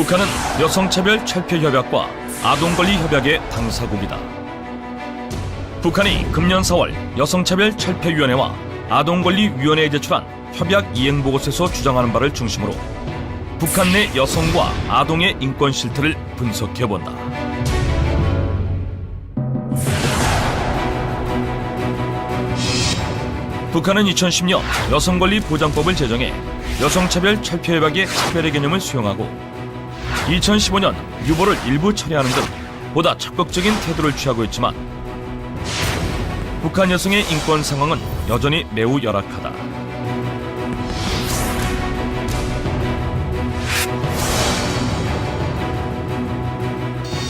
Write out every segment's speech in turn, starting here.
북한은 여성차별 철폐협약과 아동권리협약의 당사국이다. 북한이 금년 4월 여성차별 철폐위원회와 아동권리위원회에 제출한 협약 이행보고서에서 주장하는 바를 중심으로 북한 내 여성과 아동의 인권 실태를 분석해본다. 북한은 2010년 여성권리보장법을 제정해 여성차별 철폐협약의 차별의 개념을 수용하고 2015년 유보를 일부 철회하는 등 보다 적극적인 태도를 취하고 있지만 북한 여성의 인권 상황은 여전히 매우 열악하다.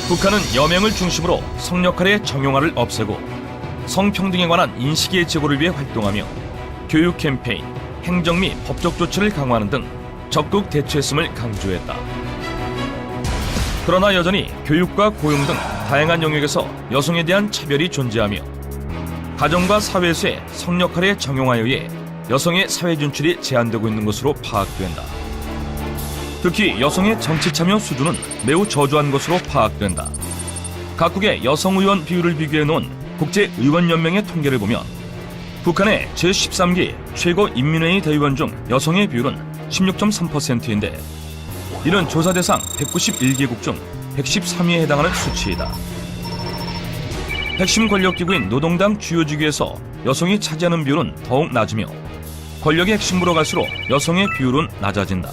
북한은 여명을 중심으로 성역할의 정형화를 없애고 성평등에 관한 인식의 제고를 위해 활동하며 교육 캠페인, 행정 및 법적 조치를 강화하는 등 적극 대처했음을 강조했다. 그러나 여전히 교육과 고용 등 다양한 영역에서 여성에 대한 차별이 존재하며 가정과 사회에서의 성역할의 정형화에 의해 여성의 사회 진출이 제한되고 있는 것으로 파악된다. 특히 여성의 정치 참여 수준은 매우 저조한 것으로 파악된다. 각국의 여성 의원 비율을 비교해 놓은 국제의원연맹의 통계를 보면 북한의 제13기 최고인민회의 대의원 중 여성의 비율은 16.3%인데 이는 조사 대상 191개국 중 113위에 해당하는 수치이다. 핵심 권력기구인 노동당 주요직위에서 여성이 차지하는 비율은 더욱 낮으며 권력의 핵심부로 갈수록 여성의 비율은 낮아진다.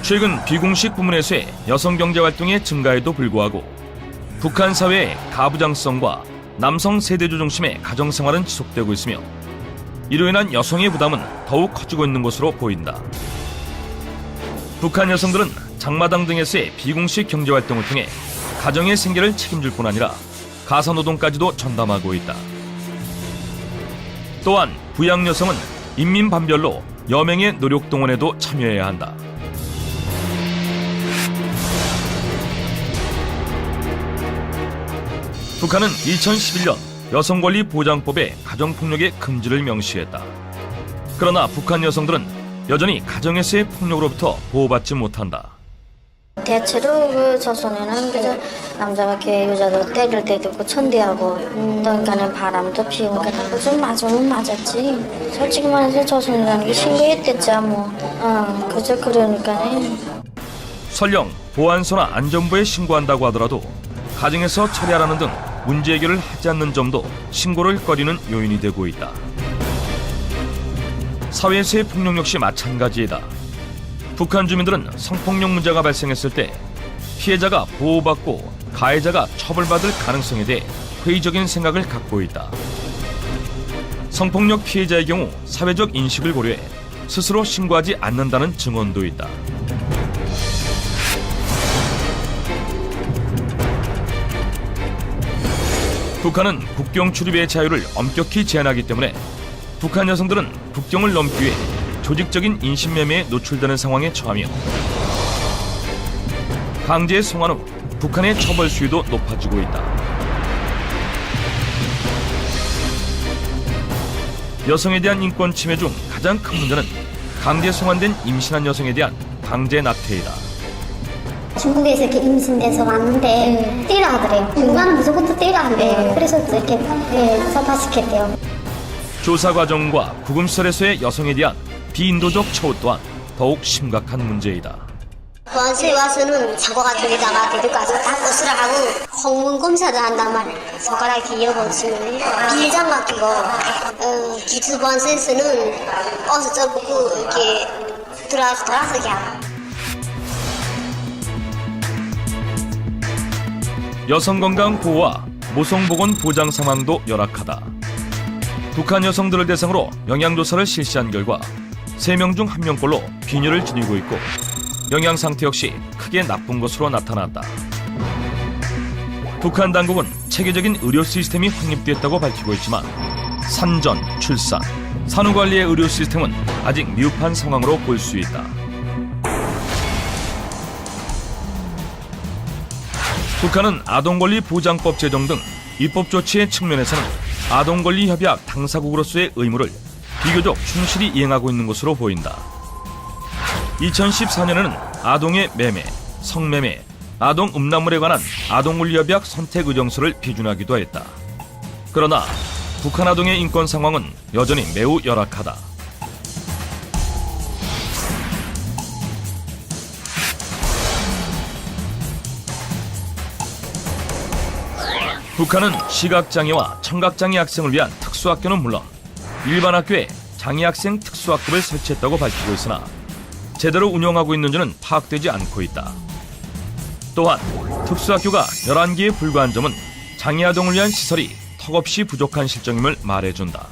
최근 비공식 부문에서의 여성 경제활동의 증가에도 불구하고 북한 사회의 가부장성과 남성 세대주 중심의 가정생활은 지속되고 있으며 이로 인한 여성의 부담은 더욱 커지고 있는 것으로 보인다. 북한 여성들은 장마당 등에서의 비공식 경제활동을 통해 가정의 생계를 책임질 뿐 아니라 가사노동까지도 전담하고 있다. 또한 부양 여성은 인민 반별로 여명의 노력 동원에도 참여해야 한다. 북한은 2011년 여성권리보장법에 가정폭력의 금지를 명시했다. 그러나 북한 여성들은 여전히 가정에서의 폭력으로부터 보호받지 못한다. 대체로 그 조선에는 그저 남자가 이렇게 여자들 때릴 때도 있고 천대하고 그러니까는 바람도 피우고 그러니까 좀 맞으면 맞았지. 솔직히 말해서 조선이라는 게 신고했댔자 뭐 그저 그러니까는. 설령 보안소나 안전부에 신고한다고 하더라도 가정에서 처리하라는 등 문제 해결을 하지 않는 점도 신고를 꺼리는 요인이 되고 있다. 사회에서의 폭력 역시 마찬가지이다. 북한 주민들은 성폭력 문제가 발생했을 때 피해자가 보호받고 가해자가 처벌받을 가능성에 대해 회의적인 생각을 갖고 있다. 성폭력 피해자의 경우 사회적 인식을 고려해 스스로 신고하지 않는다는 증언도 있다. 북한은 국경 출입의 자유를 엄격히 제한하기 때문에 북한 여성들은 국경을 넘기 위해 조직적인 인신매매에 노출되는 상황에 처하며 강제 송환 후 북한의 처벌 수위도 높아지고 있다. 여성에 대한 인권 침해 중 가장 큰 문제는 강제 송환된 임신한 여성에 대한 강제 낙태이다. 중국에서 이렇게 임신돼서 왔는데 떼라 하더래요. 중간은 무조건 또 떼라 한대요. 그래서 이렇게 서파시켰대요. 조사 과정과 구금시설에서의 여성에 대한 비인도적 처우 또한 더욱 심각한 문제이다. 보안소에 와서는 사고 같은 데다가 데려가서 다 옷을 하고 홍문 검사도 한단 말이에요. 손가락 이렇게 열어보시면 비장갑 끼고 기초 보안소에서는 옷을 접고 이렇게 돌아서게 하고. 여성 건강 보호와 모성 보건 보장 상황도 열악하다. 북한 여성들을 대상으로 영양조사를 실시한 결과 3명 중 1명꼴로 빈혈을 지니고 있고 영양 상태 역시 크게 나쁜 것으로 나타났다. 북한 당국은 체계적인 의료 시스템이 확립됐다고 밝히고 있지만 산전, 출산, 산후관리의 의료 시스템은 아직 미흡한 상황으로 볼 수 있다. 북한은 아동권리보장법 제정 등 입법 조치의 측면에서는 아동권리협약 당사국으로서의 의무를 비교적 충실히 이행하고 있는 것으로 보인다. 2014년에는 아동의 매매, 성매매, 아동 음란물에 관한 아동권리협약 선택 의정서를 비준하기도 했다. 그러나 북한 아동의 인권 상황은 여전히 매우 열악하다. 북한은 시각장애와 청각장애 학생을 위한 특수학교는 물론 일반 학교에 장애학생 특수학급을 설치했다고 밝히고 있으나 제대로 운영하고 있는지는 파악되지 않고 있다. 또한 특수학교가 11개에 불과한 점은 장애아동을 위한 시설이 턱없이 부족한 실정임을 말해준다.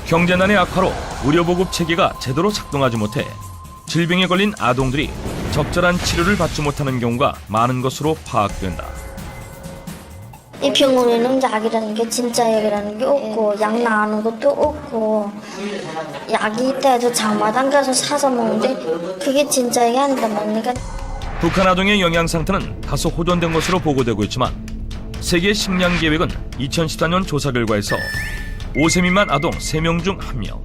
경제난의 악화로 의료보급 체계가 제대로 작동하지 못해 질병에 걸린 아동들이 적절한 치료를 받지 못하는 경우가 많은 것으로 파악된다. 이 병원에는 약이라는 게 진짜 약이라는 게 없고 약 나오는 것도 없고 약이 있다 해도 장마당 가서 사서 먹는데 그게 진짜 약이 아니다 뭡니까? 북한 아동의 영양 상태는 다소 호전된 것으로 보고되고 있지만 세계 식량 계획은 2014년 조사 결과에서 5세 미만 아동 3명 중 1명,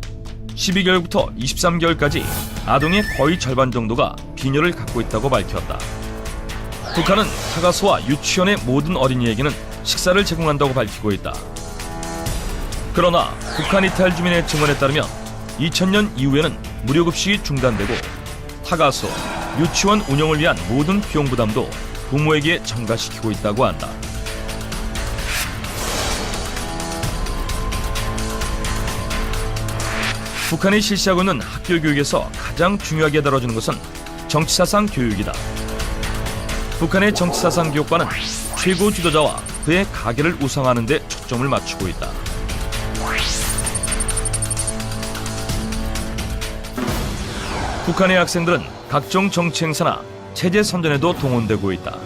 12개월부터 23개월까지 아동의 거의 절반 정도가 빈혈을 갖고 있다고 밝혔다. 북한은 타가소와 유치원의 모든 어린이에게는 식사를 제공한다고 밝히고 있다. 그러나 북한 이탈 주민의 증언에 따르면 2000년 이후에는 무료급식이 중단되고 타가소, 유치원 운영을 위한 모든 비용 부담도 부모에게 전가시키고 있다고 한다. 북한이 실시하고 있는 학교 교육에서 가장 중요하게 다뤄지는 것은 정치사상 교육이다. 북한의 정치사상 교육과는 최고 지도자와 그의 가계를 우상하는 데 초점을 맞추고 있다. 북한의 학생들은 각종 정치 행사나 체제 선전에도 동원되고 있다.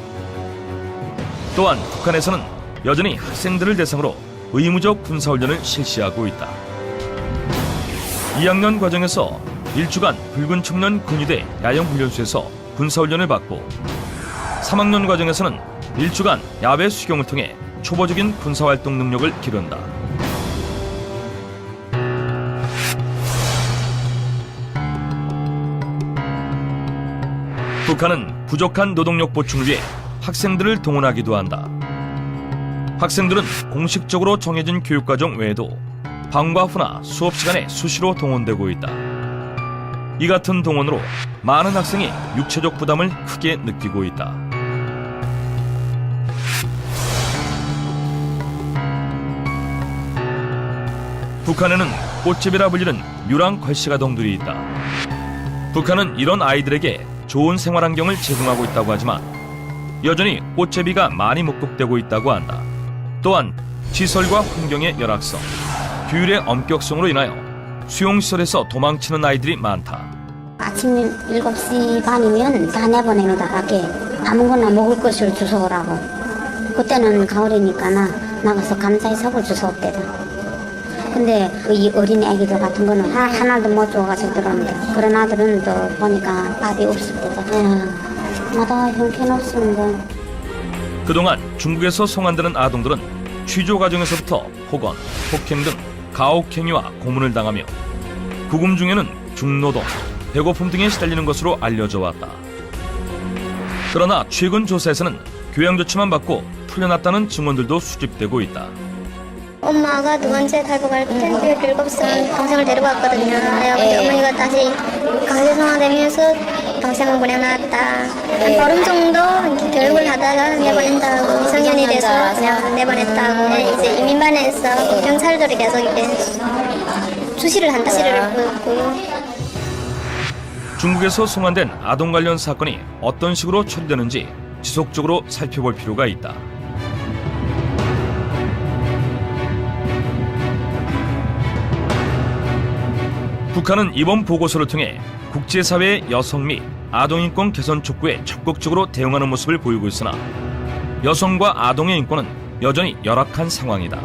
또한 북한에서는 여전히 학생들을 대상으로 의무적 군사훈련을 실시하고 있다. 2학년 과정에서 1주간 붉은 청년 근위대 야영훈련소에서 군사훈련을 받고 3학년 과정에서는 1주간 야외 수경을 통해 초보적인 군사활동 능력을 기른다. 북한은 부족한 노동력 보충을 위해 학생들을 동원하기도 한다. 학생들은 공식적으로 정해진 교육과정 외에도 방과 후나 수업 시간에 수시로 동원되고 있다. 이 같은 동원으로 많은 학생이 육체적 부담을 크게 느끼고 있다. 북한에는 꽃집이라 불리는 묘랑 걸씨가동들이 있다. 북한은 이런 아이들에게 좋은 생활 환경을 제공하고 있다고 하지만 여전히 꽃제비가 많이 목격되고 있다고 한다. 또한 시설과 환경의 열악성, 규율의 엄격성으로 인하여 수용시설에서 도망치는 아이들이 많다. 아침 7시 반이면 다 내보내놓다 밖에 아무거나 먹을 것을 주워오라고. 그때는 가을이니까 나가서 감사히 석을 주워옵대다. 근데 이 어린 애기들 같은 거는 하나도 못 줘가지고 들어옵니다. 그런 아들은 또 보니까 밥이 없습니다. 마다 형편없습니다. 그동안 중국에서 송환되는 아동들은 취조 과정에서부터 폭언, 폭행 등 가혹행위와 고문을 당하며 구금 중에는 중노동, 배고픔 등에 시달리는 것으로 알려져 왔다. 그러나 최근 조사에서는 교양 조치만 받고 풀려났다는 증언들도 수집되고 있다. 엄마가 두 번째 탈북할 때 7살 동생을 데리고 왔거든요. 그래서 어머니가 다시 강제성화되면서 동생을 보내놨다. 한 보름 정도 교육을 하다가 내보낸다고, 성년이 돼서 그냥 내보냈다고. 이제 이민반에서 경찰들이 계속 이렇게 주시를 한다고 보였고요. 중국에서 송환된 아동 관련 사건이 어떤 식으로 처리되는지 지속적으로 살펴볼 필요가 있다. 북한은 이번 보고서를 통해 국제사회의 여성 및 아동인권 개선 촉구에 적극적으로 대응하는 모습을 보이고 있으나 여성과 아동의 인권은 여전히 열악한 상황이다.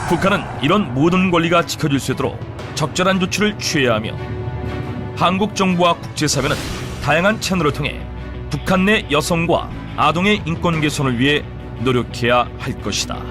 북한은 이런 모든 권리가 지켜질 수 있도록 적절한 조치를 취해야 하며 한국 정부와 국제사회는 다양한 채널을 통해 북한 내 여성과 아동의 인권 개선을 위해 노력해야 할 것이다.